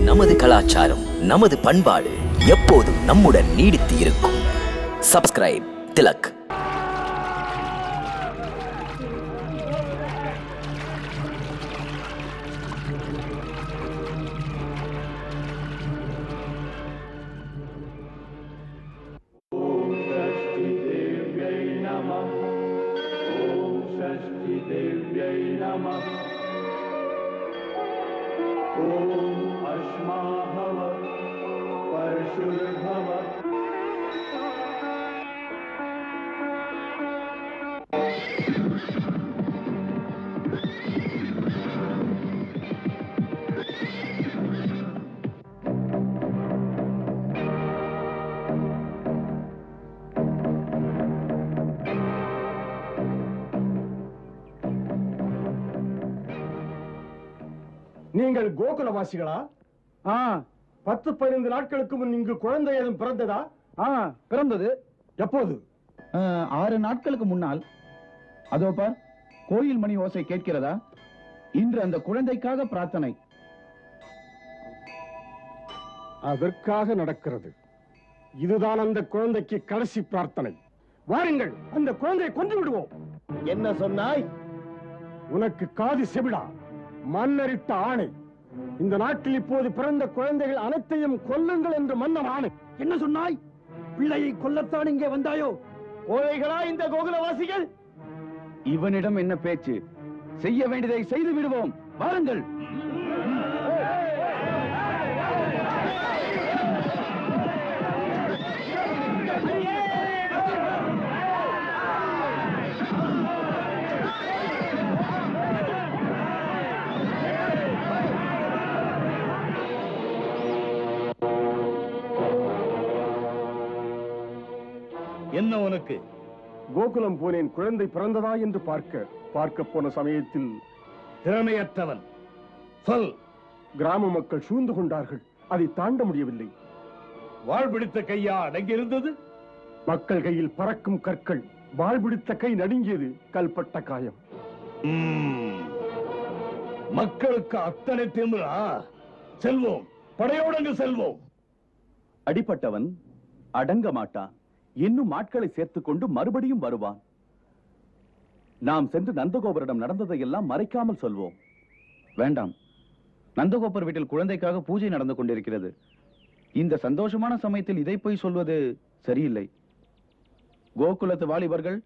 நமது கலாச்சாரம், நமது பண்பாடு எப்போதும் நம்முடன் நீடித்து இருக்கும். சப்ஸ்கிரைப் திலக். நீங்கள் கோகுலவாசிகளா? 10-15 நாட்களுக்கு முன் இங்கு குழந்தை ஏதும் பிறந்ததா? பிறந்தது. எப்போது? 6 நாட்களுக்கு முன்னால். அதோ பார், கோயில் மணி ஓசை கேட்கிறதா? இன்று அந்த குழந்தைக்காக பிரார்த்தனை. அதற்காக நடக்கிறது. இதுதான் அந்த குழந்தைக்கு கடைசி பிரார்த்தனை. வாருங்கள், அந்த குழந்தையை கொன்று விடுவோம். என்ன சொன்னாய்? உனக்கு காது செவிடா? மன்னரிட்ட ஆணை. இந்த நாட்டில் இப்போது பிறந்த குழந்தைகள் அனைத்தையும் கொல்லுங்கள் என்று மன்னர் ஆணை. என்ன சொன்னாய்? பிள்ளையை கொல்லத்தான் இங்கே வந்தாயோ? கோழைகளா இந்த கோகுலவாசிகள்? இவனிடம் என்ன பேச்சு? செய்ய வேண்டியதை செய்து விடுவோம். வாருங்கள். என்ன உனக்கு? கோகுலம் போனேன், குழந்தை பிறந்ததா என்று பார்க்க போன சமயத்தில் திறமையற்றவன். சொல். கிராம மக்கள் சூழ்ந்து கொண்டார்கள். அதை தாண்ட முடியவில்லை. வாழ் பிடித்த கையா அடங்கியிருந்தது? மக்கள் கையில் பறக்கும் கற்கள். வாழ் பிடித்த கை நடுங்கியது. கல்பட்ட காயம். மக்களுக்கு அத்தனை திமிரா? செல்வோம், படையோடு செல்வோம். அடிப்பட்டவன் அடங்க மாட்டான். இன்னும் ஆட்களை சேர்த்துக் கொண்டு மறுபடியும் வருவான். நாம் சென்று நந்தகோபரிடம் நடந்ததையெல்லாம் மறைக்காமல் சொல்வோம். வேண்டாம், நந்தகோபர் வீட்டில் குழந்தைக்காக பூஜை நடந்து கொண்டிருக்கிறது. இந்த சந்தோஷமான சமயத்தில் இதை போய் சொல்வது சரியில்லை. கோகுலத்து வாலிபர்கள்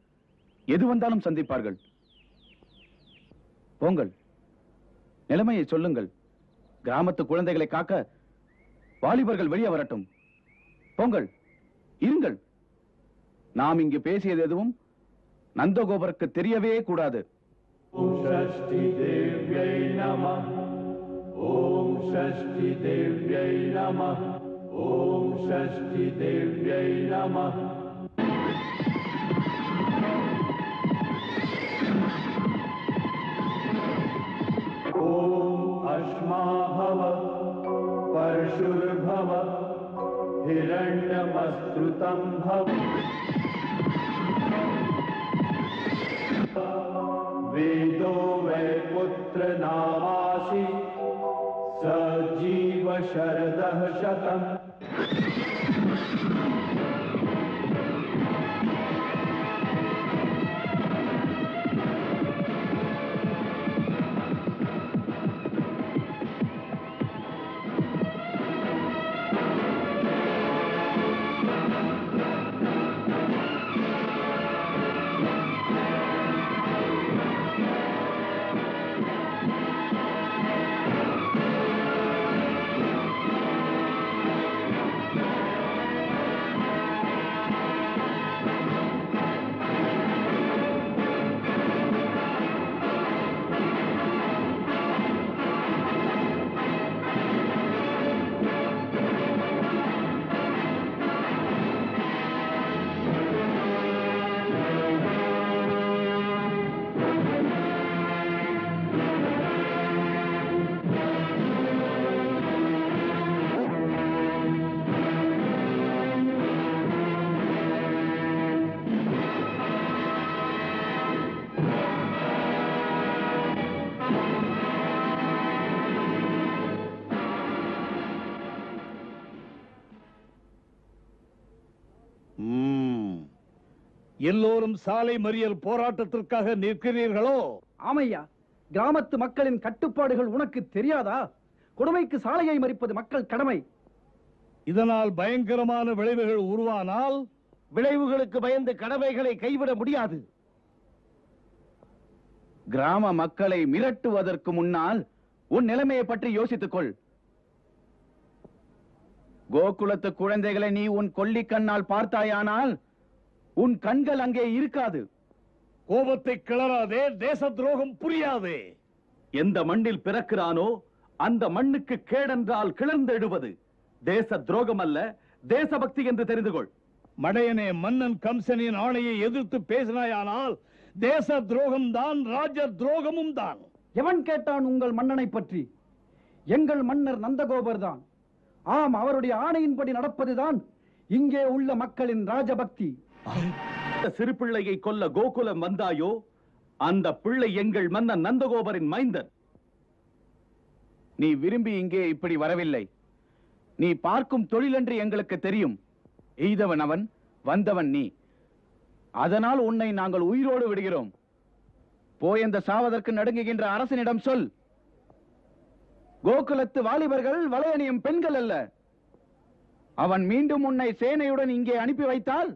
எது வந்தாலும் சந்திப்பார்கள். போங்கள், நிலைமையை சொல்லுங்கள். கிராமத்து குழந்தைகளை காக்க வாலிபர்கள் வெளியே வரட்டும். போங்கள், இருங்கள். நாம் இங்கு பேசியது எதுவும் நந்தகோபருக்கு தெரியவே கூடாது. ஓம் ஷஷ்டி தேவ்யை நமः. ஓம் ஷஷ்டி தேவ்யை நமः. ஓம் ஷஷ்டி தேவ்யை நமः. ஓம் அஸ்மாபவ பரசுர்பவ हिरण्यमस्त्रुतं भव. वेदो वै पुत्र नामासि सजीव शरदः शतम्. எல்லோரும் சாலை மறியல் போராட்டத்திற்காக நிற்கிறீர்களோ? ஆமையா, கிராமத்து மக்களின் கட்டுப்பாடுகள் உனக்கு தெரியாதா? கொடுமைக்கு சாலையை மறிப்பது மக்கள் கடமை. இதனால் பயங்கரமான விளைவுகள் உருவானால் விளைவுகளுக்கு பயந்து கடமைகளை கைவிட முடியாது. கிராம மக்களை மிரட்டுவதற்கு முன்னால் உன் நிலைமையை பற்றி யோசித்துக் கொள். கோகுலத்து குழந்தைகளை நீ உன் கொல்லி கண்ணால் பார்த்தாயானால் உன் கண்கள் அங்கே இருக்காது. கோபத்தை கிளறாதே, தேச துரோகம் புரியாதே. எந்த மண்ணில் பிறக்கிறானோ அந்த மண்ணுக்கு கேடென்றால் கிளர்ந்தெழுவது தேச துரோகம் அல்ல, தேசபக்தி என்று தெரிந்து கொள். மடையனே, மன்னன் கம்சனின் ஆணையை எதிர்த்து பேசினாயானால் தேச துரோகம் தான், ராஜ துரோகமும் தான். எவன் கேட்டான் உங்கள் மன்னனை பற்றி? எங்கள் மன்னர் நந்தகோபர் தான். ஆம், அவருடைய ஆணையின்படி நடப்பதுதான் இங்கே உள்ள மக்களின் ராஜபக்தி. சிறு பிள்ளையை கொல்ல கோகுலம் வந்தாயோ, அந்த பிள்ளை எங்கள் மன்னன் நந்தகோபரின் மைந்தன். நீ விரும்பி இங்கே இப்படி வரவில்லை. நீ பார்க்கும் தொழிலென்று எங்களுக்கு தெரியும். எய்தவன் அவன், வந்தவன் நீ. அதனால் உன்னை நாங்கள் உயிரோடு விடுகிறோம். போய் அந்த சாவதற்கு நடுங்குகின்ற அரசனிடம் சொல். கோகுலத்து வாலிபர்கள் வளையணியும் பெண்கள் அல்ல. அவன் மீண்டும் உன்னை சேனையுடன் இங்கே அனுப்பி வைத்தால்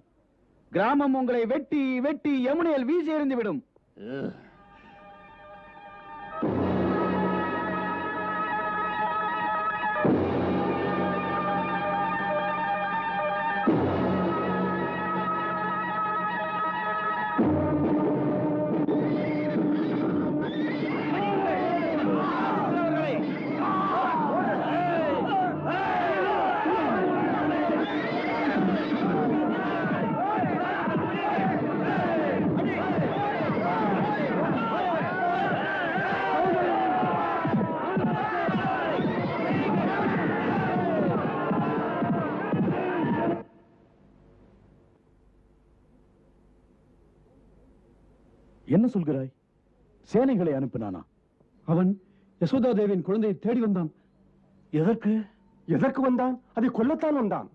கிராமம் உங்களை வெட்டி வெட்டி யமுனையில் வீசி எறிந்துவிடும். என்ன சொல்கிறாய்? சேனைகளை அனுப்பினானா? அவன் யசோதா தேவியின் குழந்தையை தேடி வந்தான். எதற்கு? எதற்கு வந்தான்? அதை கொல்லத்தான் வந்தான்.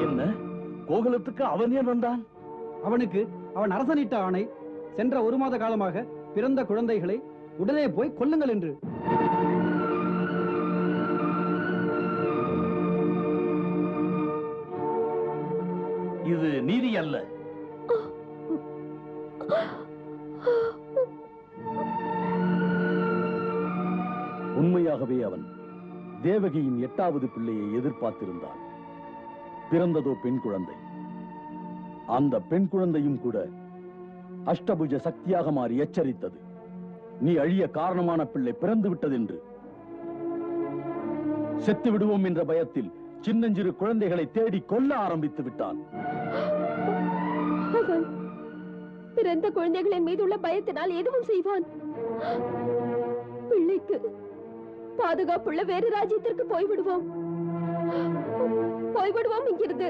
என்ன, கோகுலத்துக்கு அவன் ஏன் வந்தான்? அவனுக்கு அவன் அரசனிட்ட ஆணை, சென்ற 1 மாத காலமாக பிறந்த குழந்தைகளை உடனே போய் கொல்லுங்கள் என்று. இது நீதி அல்ல. உண்மையாகவே அவன் தேவகியின் 8வது பிள்ளையை எதிர்பார்த்திருந்தான். பிறந்ததோ பெண் குழந்தை. அந்த பெண் குழந்தையும் கூட அஷ்டபுஜ சக்தியாக மாறி எச்சரித்தது. நீ அழிய காரணமான பிள்ளை பிறந்து விட்டதென்று. செத்து விடுவோம் என்ற பயத்தில் சின்னஞ்சிறு குழந்தைகளை தேடி கொல்ல ஆரம்பித்து விட்டான். அவன் பிறந்த குழந்தைகளின் மீது உள்ள பயத்தினால் எதுவும் செய்வான். பிள்ளைக்கு பாதுகாப்புள்ள வேறு ராஜ்யத்திற்கு போய்விடுவோம் இங்கிருந்து.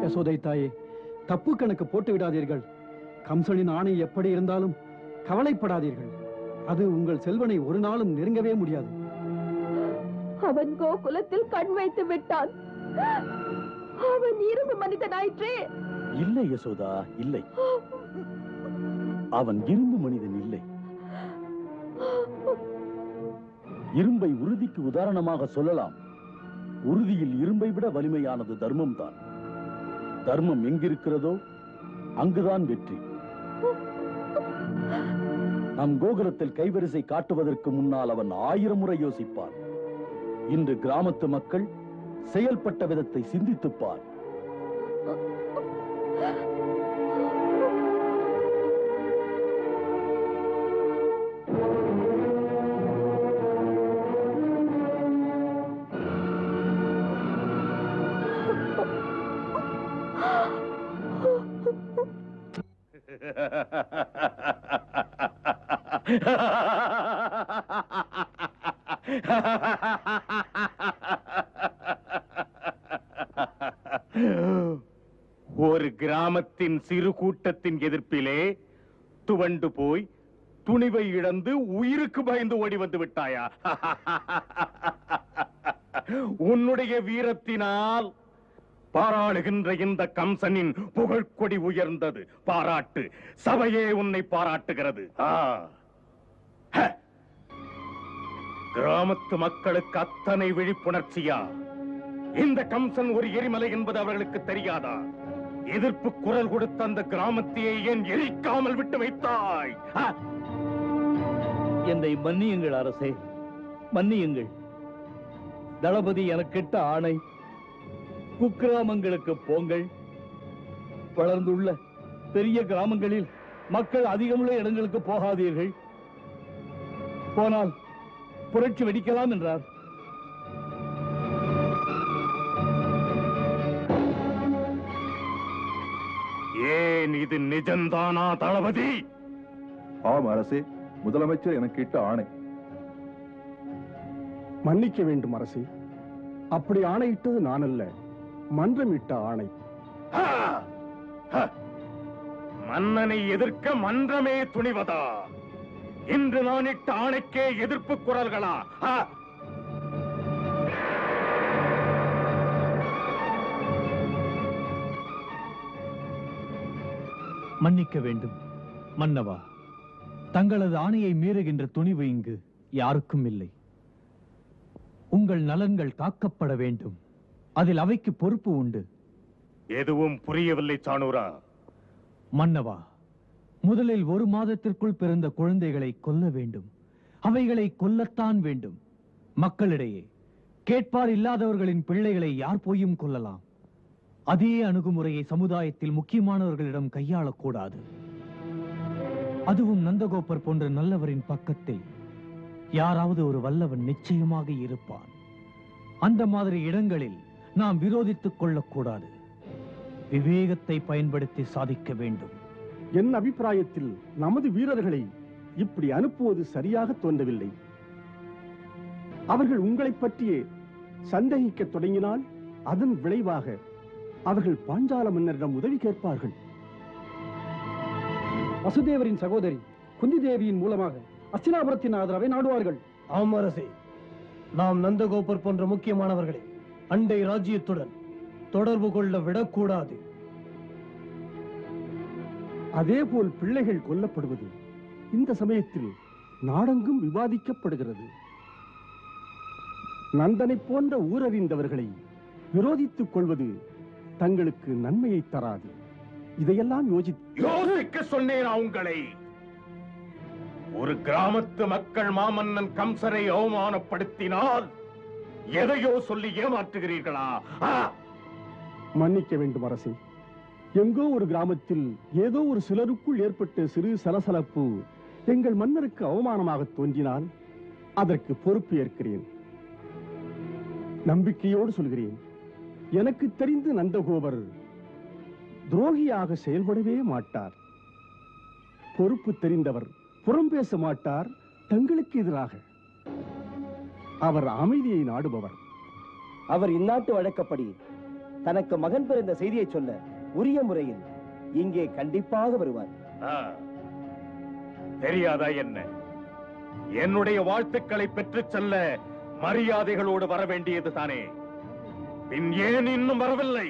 யசோதை தாயே, தப்பு கணக்கு போட்டு விடாதீர்கள். கம்சனின் ஆணை எப்படி இருந்தாலும் கவலைப்படாதீர்கள். அது உங்கள் செல்வனை ஒரு நாளும் நெருங்கவே முடியாது. அவன் கோகுலத்தில் கண் வைத்து விட்டான். அவன் இரும்பு மனிதனாயிற்றே. இல்லை யசோதா, இல்லை. அவன் இரும்பு மனிதன் இல்லை. இரும்பை உறுதிக்கு உதாரணமாக சொல்லலாம். உறுதியில் இரும்பை விட வலிமையானது தர்மம் தான். தர்மம் எங்கிருக்கிறதோ அங்குதான் வெற்றி. நம் கோகுலத்தில் கைவரிசை காட்டுவதற்கு முன்னால் அவன் 1000 முறை யோசிப்பான். இன்று கிராமத்து மக்கள் செயல்பட்ட விதத்தை சிந்தித்துப்பார். ஒரு கிராமத்தின் சிறு கூட்டத்தின் எதிர்ப்பிலே துவண்டு போய் துணிவை இழந்து உயிருக்கு பயந்து ஓடி வந்து விட்டாயா? உன்னுடைய வீரத்தினால் பாராளுகின்ற இந்த கம்சனின் புகழ்கொடி உயர்ந்தது. பாராட்டு. சபையே உன்னை பாராட்டுகிறது. கிராமத்து மக்களுக்கு அத்தனை விழிப்புணர்ச்சியா? இந்த கம்சன் ஒரு எரிமலை என்பது அவர்களுக்கு தெரியாதா? எதிர்ப்பு குரல் கொடுத்த அந்த கிராமத்தையே ஏன் எரிக்காமல் விட்டு வைத்தாய்? என்னை மன்னியுங்கள் அரசே, மன்னியுங்கள். தளபதி எனக்கிட்ட ஆணை, குக்கிராமங்களுக்கு போங்கள். வளர்ந்துள்ள பெரிய கிராமங்களில் மக்கள் அதிகமுள்ள இடங்களுக்கு போகாதீர்கள். போனால் புரட்சி வெடிக்கலாம் என்றார். ஏன் இது நிஜம்தானா தளபதி? ஆம் அரசே, முதலமைச்சர் எனக்கு இட்ட ஆணை. மன்னிக்க வேண்டும் அரசே, அப்படி ஆணையிட்டது நான் அல்ல, மன்றம் இட்ட ஆணை. மன்னனை எதிர்க்க மன்றமே துணிவதா? இன்று நான் இட்ட ஆணைக்கே எதிர்ப்பு குரல்களா? மன்னிக்க வேண்டும் மன்னவா. தங்களது ஆணையை மீறுகின்ற துணிவு இங்கு யாருக்கும் இல்லை. உங்கள் நலன்கள் காக்கப்பட வேண்டும். அதில் அவைக்கு பொறுப்பு உண்டு. எதுவும் புரியவில்லை சாணூரா. மன்னவா, முதலில் 1 மாதத்திற்குள் பிறந்த குழந்தைகளை கொல்ல வேண்டும். அவைகளை கொல்லத்தான் வேண்டும். மக்களிடையே கேட்பார் இல்லாதவர்களின் பிள்ளைகளை யார் போயும் கொல்லலாம். அதே அணுகுமுறையை சமுதாயத்தில் முக்கியமானவர்களிடம் கையாளக்கூடாது. அதுவும் நந்தகோபர் போன்ற நல்லவரின் பக்கத்தில் யாராவது ஒரு வல்லவன் நிச்சயமாக இருப்பான். அந்த மாதிரி இடங்களில் நாம் விரோதித்துக் கொள்ளக்கூடாது. விவேகத்தை பயன்படுத்தி சாதிக்க வேண்டும். என் அபிப்பிராயத்தில் நமது வீரர்களை இப்படி அனுப்புவது சரியாக தோன்றவில்லை. அவர்கள் உங்களை பற்றியே சந்தேகிக்க தொடங்கினால் அதன் விளைவாக அவர்கள் பாஞ்சால மன்னரிடம் உதவி கேட்பார்கள். வசுதேவரின் சகோதரி குந்தி தேவியின் மூலமாக அஸ்தினாபுரத்தின் ஆதரவை நாடுவார்கள். ஆம் அரசே, நாம் நந்தகோபர் போன்ற முக்கியமானவர்களை அண்டை ராஜ்யத்துடன் தொடர்பு கொள்ள விடக்கூடாது. அதேபோல் பிள்ளைகள் கொல்லப்படுவது இந்த சமயத்தில் நாடெங்கும் விவாதிக்கப்படுகிறது. நந்தனை போன்ற ஊரறிந்தவர்களை விரோதித்துக் கொள்வது தங்களுக்கு நன்மையை தராது. இதையெல்லாம் யோசிக்க சொன்னேன் உங்களை. ஒரு கிராமத்து மக்கள் மாமன்னன் கம்சரை அவமானப்படுத்தினால் எதையோ சொல்லி ஏமாற்றுகிறீர்களா? மன்னிக்க வேண்டும் அரசே. எங்கோ ஒரு கிராமத்தில் ஏதோ ஒரு சிலருக்குள் ஏற்பட்ட சிறு சலசலப்பு எங்கள் மன்னருக்கு அவமானமாக தோன்றினால் அதற்கு பொறுப்பு ஏற்கிறேன். நம்பிக்கையோடு சொல்கிறேன், எனக்கு தெரிந்து நந்தகோபர் துரோகியாக செயல்படவே மாட்டார். பொறுப்பு தெரிந்தவர், புறம் பேச மாட்டார். தங்களுக்கு எதிராக அவர் அமைதியை நாடுபவர். அவர் இந்நாட்டு வழக்கப்படி தனக்கு மகன் பிறந்த செய்தியை சொல்ல உரிய முறையில் இங்கே கண்டிப்பாக வருவார். தெரியாதா என்ன? என்னுடைய வாழ்த்துக்களை பெற்றுச் செல்ல மரியாதைகளோடு வர வேண்டியது தானே. பின் ஏன் இன்னும் வரவில்லை?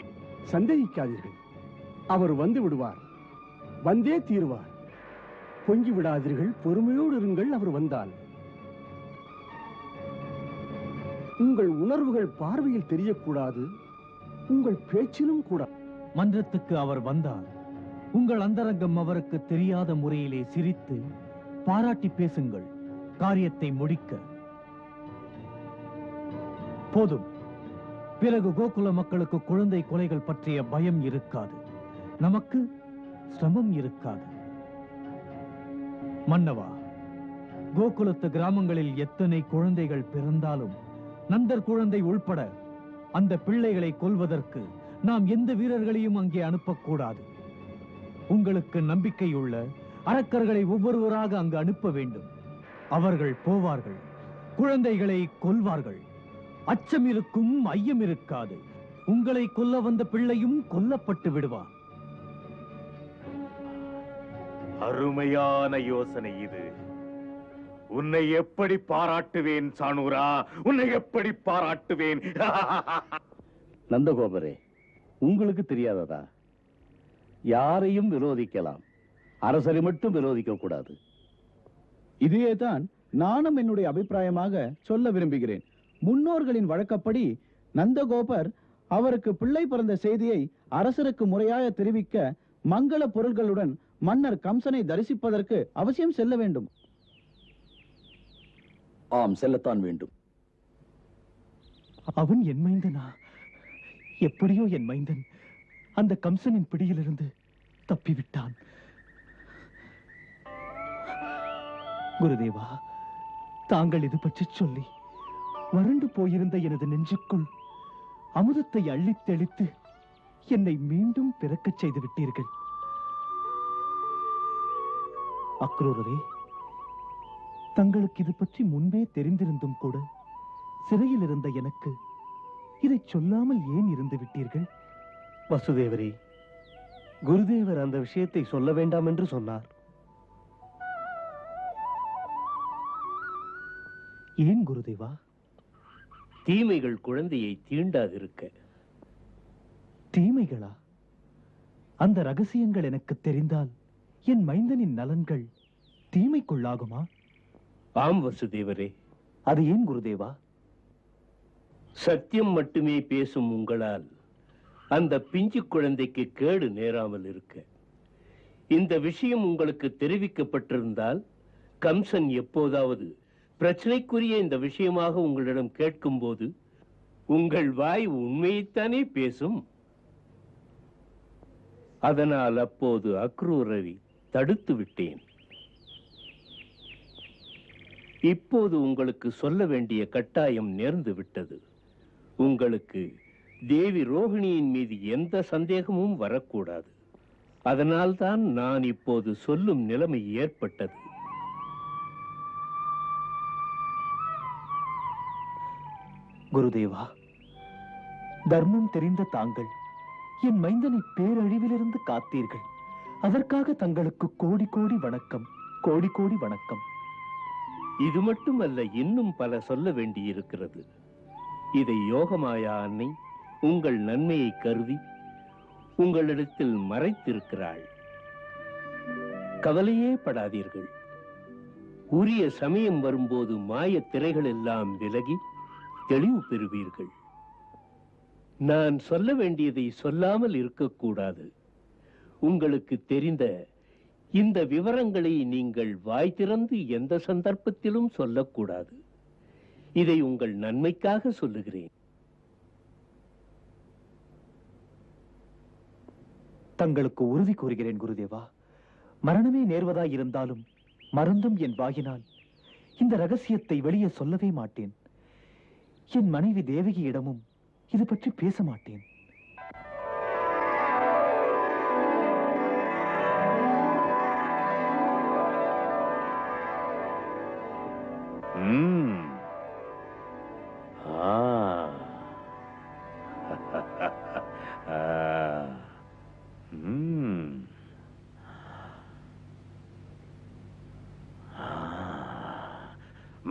சந்தேகிக்காதீர்கள், அவர் வந்து விடுவார், வந்தே தீருவார். பொங்கி விடாதீர்கள், பொறுமையோடு இருங்கள். அவர் வந்தால் உங்கள் உணர்வுகள் பார்வையில் தெரியக்கூடாது, உங்கள் பேச்சிலும் கூட. மன்றத்துக்கு அவர் வந்தால் உங்கள் அந்தரங்கம் அவருக்கு தெரியாத முறையிலே சிரித்து பாராட்டி பேசுங்கள். காரியத்தை முடிக்க போதும். பிறகு கோகுல மக்களுக்கு குழந்தை கொலைகள் பற்றிய பயம் இருக்காது, நமக்கு சிரமம் இருக்காது. மன்னவா, கோகுலத்து கிராமங்களில் எத்தனை குழந்தைகள் பிறந்தாலும் நந்தர் குழந்தை உள்பட அந்த பிள்ளைகளை கொல்வதற்கு நாம் எந்த வீரர்களையும் அங்கே அனுப்பக்கூடாது. உங்களுக்கு நம்பிக்கையுள்ள அரக்கர்களை ஒவ்வொருவராக அங்கு அனுப்ப வேண்டும். அவர்கள் போவார்கள், குழந்தைகளை கொல்வார்கள். அச்சம் இருக்கும், ஐயம் இருக்காது. உங்களை கொல்ல வந்த பிள்ளையும் கொல்லப்பட்டு விடுவான். அருமையான யோசனை இது. உன்னை எப்படி பாராட்டுவேன் சாணூரா, உன்னை எப்படி பாராட்டுவேன்? நந்தகோபரே, உங்களுக்கு தெரியாததா? யாரையும் விரோதிக்கலாம், அரசரை மட்டும் விரோதிக்க கூடாது. இதையே தான் நானும் என்னுடைய அபிப்பிராயமாக சொல்ல விரும்புகிறேன். முன்னோர்களின் வழக்கப்படி நந்தகோபர் அவருக்கு பிள்ளை பிறந்த செய்தியை அரசருக்கு முறையாக தெரிவிக்க மங்கள பொருள்களுடன் மன்னர் கம்சனை தரிசிப்பதற்கு அவசியம் செல்ல வேண்டும். ஆம், செல்லத்தான் வேண்டும். அவன் என் மைந்தனா? எப்படியோ என் மைந்தன் அந்த கம்சனின் பிடியிலிருந்து தப்பிவிட்டான். குருதேவா, தாங்கள் இது பற்றி சொல்லி வறண்டு போயிருந்த எனது நெஞ்சுக்குள் அமுதத்தை அள்ளித் தெளித்து என்னை மீண்டும் பிறக்கச் செய்து விட்டீர்கள். அக்ரூரரே, தங்களுக்கு இது பற்றி முன்பே தெரிந்திருந்தும் கூட சிறையில் இருந்த எனக்கு இதை சொல்லாமல் ஏன் இருந்து விட்டீர்கள்? வசுதேவரே, குருதேவர் அந்த விஷயத்தை சொல்ல வேண்டாம் என்று சொன்னார். ஏன் குருதேவா? தீமைகள் குழந்தையை தீண்டாதிருக்க. தீமைகளா? அந்த ரகசியங்கள் எனக்கு தெரிந்தால் என் மைந்தனின் நலன்கள் தீமைக்குள்ளாகுமா? ஆம் வசுதேவரே. அது ஏன் குருதேவா? சத்தியம் மட்டுமே பேசும் உங்களால் அந்த பிஞ்சு குழந்தைக்கு கேடு நேராமல் இருக்க. இந்த விஷயம் உங்களுக்கு தெரிவிக்கப்பட்டிருந்தால் கம்சன் எப்போதாவது பிரச்சனைக்குரிய இந்த விஷயமாக உங்களிடம் கேட்கும் போது உங்கள் வாய் உண்மையைத்தானே பேசும். அதனால் அப்போது அக்ரூரரை தடுத்து விட்டேன். இப்போது உங்களுக்கு சொல்ல வேண்டிய கட்டாயம் நேர்ந்து விட்டது. உங்களுக்கு தேவி ரோகிணியின் மீது எந்த சந்தேகமும் வரக்கூடாது. அதனால்தான் நான் இப்போது சொல்லும் நிலைமை ஏற்பட்டது. குருதேவா, தர்மம் தெரிந்த தாங்கள் என் மைந்தனை பேரழிவிலிருந்து காத்தீர்கள். அதற்காக தங்களுக்கு கோடி கோடி வணக்கம், கோடி கோடி வணக்கம். இது மட்டுமல்ல, இன்னும் பல சொல்ல வேண்டியிருக்கிறது. இதை யோகமாயா அன்னை உங்கள் நன்மையை கருதி உங்களிடத்தில் மறைத்திருக்கிறாள். கவலையே படாதீர்கள். உரிய சமயம் வரும்போது மாய திரைகள் எல்லாம் விலகி தெளிவு பெறுவீர்கள். நான் சொல்ல வேண்டியதை சொல்லாமல் இருக்கக்கூடாது. உங்களுக்கு தெரிந்த இந்த விவரங்களை நீங்கள் வாய் திறந்து எந்த சந்தர்ப்பத்திலும் சொல்லக்கூடாது. இதை உங்கள் நன்மைக்காக சொல்லுகிறேன். தங்களுக்கு உறுதி கூறுகிறேன் குருதேவா, மரணமே நேர்வதாய் இருந்தாலும் மறந்தும் என் வாயினால் இந்த ரகசியத்தை வெளியே சொல்லவே மாட்டேன். என் மனைவி தேவகியிடமும் இது பற்றி பேச மாட்டேன்.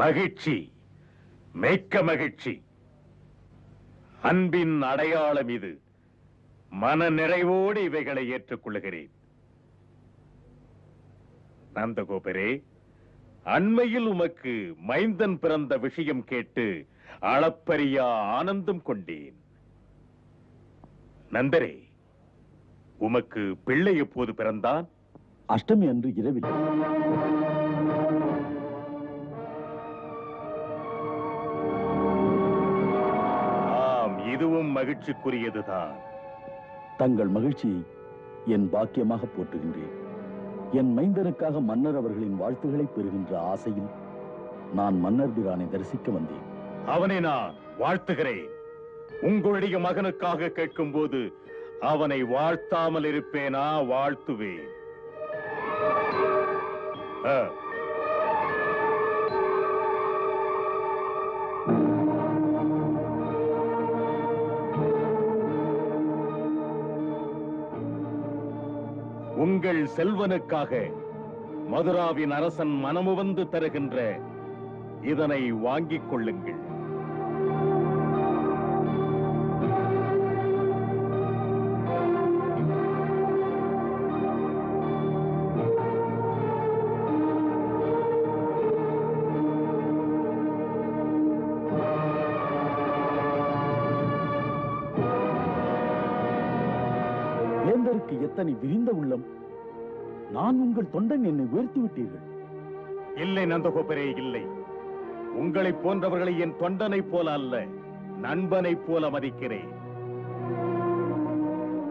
மகிழ்ச்சி, மிக்க மகிழ்ச்சி. அன்பின் அடையாளம் இது. மன நிறைவோடு இவைகளை ஏற்றுக்கொள்கிறேன். நந்தகோபரே, அண்மையில் உமக்கு மைந்தன் பிறந்த விஷயம் கேட்டு அளப்பரிய ஆனந்தம் கொண்டேன். நந்தரே, உமக்கு பிள்ளை எப்போது பிறந்தான்? அஷ்டமி அன்று இரவில். ஆம், இதுவும் மகிழ்ச்சிக்குரியதுதான். தங்கள் மகிழ்ச்சியை என் பாக்கியமாக போற்றுகின்றேன். என் மைந்தனுக்காக மன்னர் அவர்களின் வாழ்த்துக்களை பெறுகின்ற ஆசையில் நான் மன்னர் பிரானை தரிசிக்க வந்தேன். அவனை நான் வாழ்த்துகிறேன். உங்களுடைய மகனுக்காக கேட்கும் போது அவனை வாழ்த்தாமல் இருப்பேனா? வாழ்த்துவேன். உங்கள் செல்வனுக்காக மதுராவின் அரசன் மனமுவந்து தருகின்ற இதனை வாங்கிக் கொள்ளுங்கள். வேந்தருக்கு எத்தனை விரிந்த உள்ளம்! நான் உங்கள் தொண்டன், என்னை உயர்த்தி விட்டீர்கள். இல்லை நந்தகோபரே, இல்லை. உங்களைப் போன்றவர்களை என் தொண்டனைப் போல அல்ல, நண்பனைப் போல மதிக்கிறேன்.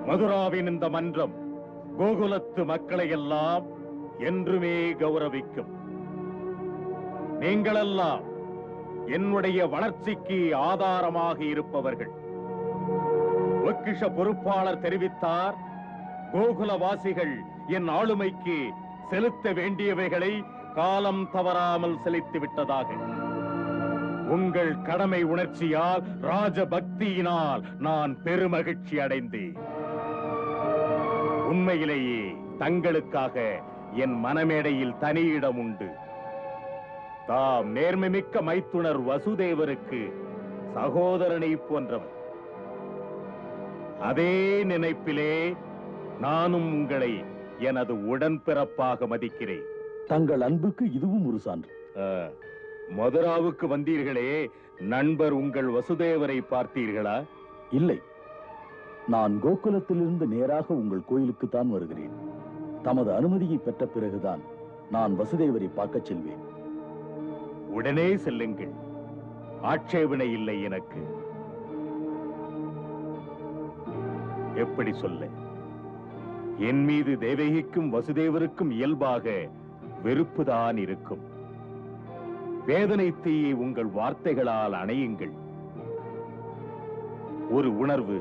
மதுராவின் இந்த மன்றம் கோகுலத்து மக்களை எல்லாம் என்றுமே கௌரவிக்கும். நீங்களெல்லாம் என்னுடைய வளர்ச்சிக்கு ஆதாரமாக இருப்பவர்கள். பொக்கிஷ பொறுப்பாளர் தெரிவித்தார், கோகுலவாசிகள் என் ஆளுமைக்கு செலுத்த வேண்டியவைகளை காலம் தவறாமல் செலுத்தி விட்டதாக. உங்கள் கடமை உணர்ச்சியால், ராஜபக்தியினால் நான் பெருமகிழ்ச்சி அடைந்தேன். உண்மையிலேயே தங்களுக்காக என் மனமேடையில் தனி இடம் உண்டு. தாம் நேர்மைமிக்க மைத்துனர் வசுதேவருக்கு சகோதரனை போன்றவர். அதே நினைப்பிலே நானும் உங்களை எனது உடன்பிறப்பாக மதிக்கிறேன். தங்கள் அன்புக்கு இதுவும் ஒரு சான்று. மதுராவுக்கு வந்தீர்களே, நண்பர் உங்கள் வசுதேவரை பார்த்தீர்களா? இல்லை, நான் கோகுலத்திலிருந்து நேராக உங்கள் கோயிலுக்கு தான் வருகிறேன். தமது அனுமதியை பெற்ற பிறகுதான் நான் வசுதேவரை பார்க்கச் செல்வேன். உடனே செல்லுங்கள், ஆட்சேபனை இல்லை எனக்கு. எப்படி சொல்ல, என் மீது தேவகிக்கும் வசுதேவருக்கும் இயல்பாக வெறுப்புதான் இருக்கும். வேதனை தீயை உங்கள் வார்த்தைகளால் அணையுங்கள். ஒரு உணர்வு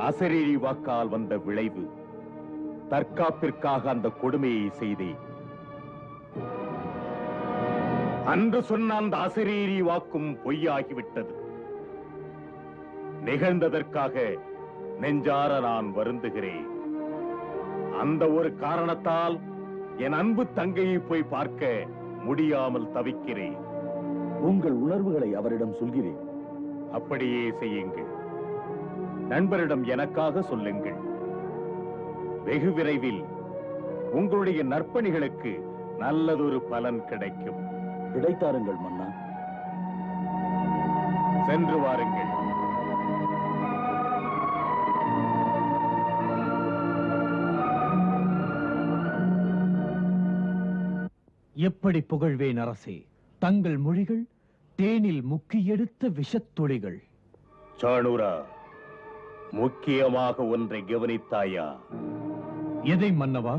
அசரீரி வாக்கால் வந்த விளைவு. தற்காப்பிற்காக அந்த கொடுமையை செய்தேன். அன்று சொன்ன அந்த அசரீரி வாக்கும் பொய்யாகிவிட்டது. நிகழ்ந்ததற்காக நெஞ்சார நான் வருந்துகிறேன். அந்த ஒரு காரணத்தால் என் அன்பு தங்கையை போய் பார்க்க முடியாமல் தவிக்கிறேன். உங்கள் உணர்வுகளை அவரிடம் சொல்கிறேன். அப்படியே செய்யுங்கள். நண்பரிடம் எனக்காக சொல்லுங்கள். வெகு விரைவில் உங்களுடைய நற்பணிகளுக்கு நல்லதொரு பலன் கிடைக்கும். கிடைத்தாருங்கள் மன்னா. சென்று வாருங்கள். எப்படி புகழ்வேன் அரசே, தங்கள் மொழிகள் தேனில் முக்கி எடுத்த விஷத்துளிகள். சாணூரா, முக்கியமாக ஒன்றை கவனித்தாயா? எதை மன்னவா?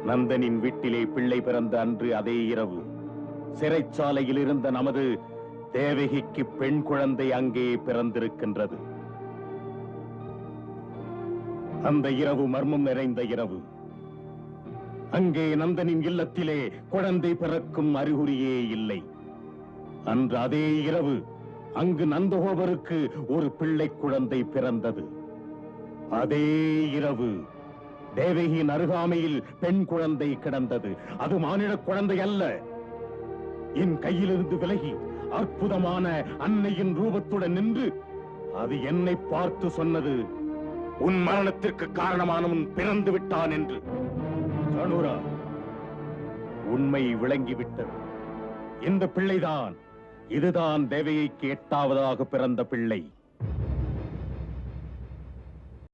நந்தனின் வீட்டிலே பிள்ளை பிறந்த அன்று அதே இரவு சிறைச்சாலையில் இருந்த நமது தேவகிக்கு பெண் குழந்தை அங்கே பிறந்திருக்கின்றது. அந்த இரவு மர்மம் நிறைந்த இரவு. அங்கே நந்தனின் இல்லத்திலே குழந்தை பிறக்கும் அறிகுறியே இல்லை. அன்று அதே இரவு அங்கு நந்தகோபருக்கு ஒரு பிள்ளை குழந்தை பிறந்தது. அதே இரவு தேவகியின் அருகாமையில் பெண் குழந்தை கிடந்தது. அது மானிட குழந்தை அல்ல. என் கையிலிருந்து விலகி அற்புதமான அன்னையின் ரூபத்துடன் நின்று அது என்னை பார்த்து சொன்னது, உன் மரணத்திற்கு காரணமானவன் பிறந்து விட்டான் என்று. சாணூரா, உண்மை விளங்கிவிட்டது. இந்த பிள்ளைதான், இதுதான் தேவகிக்கு 8ஆவதாக பிறந்த பிள்ளை.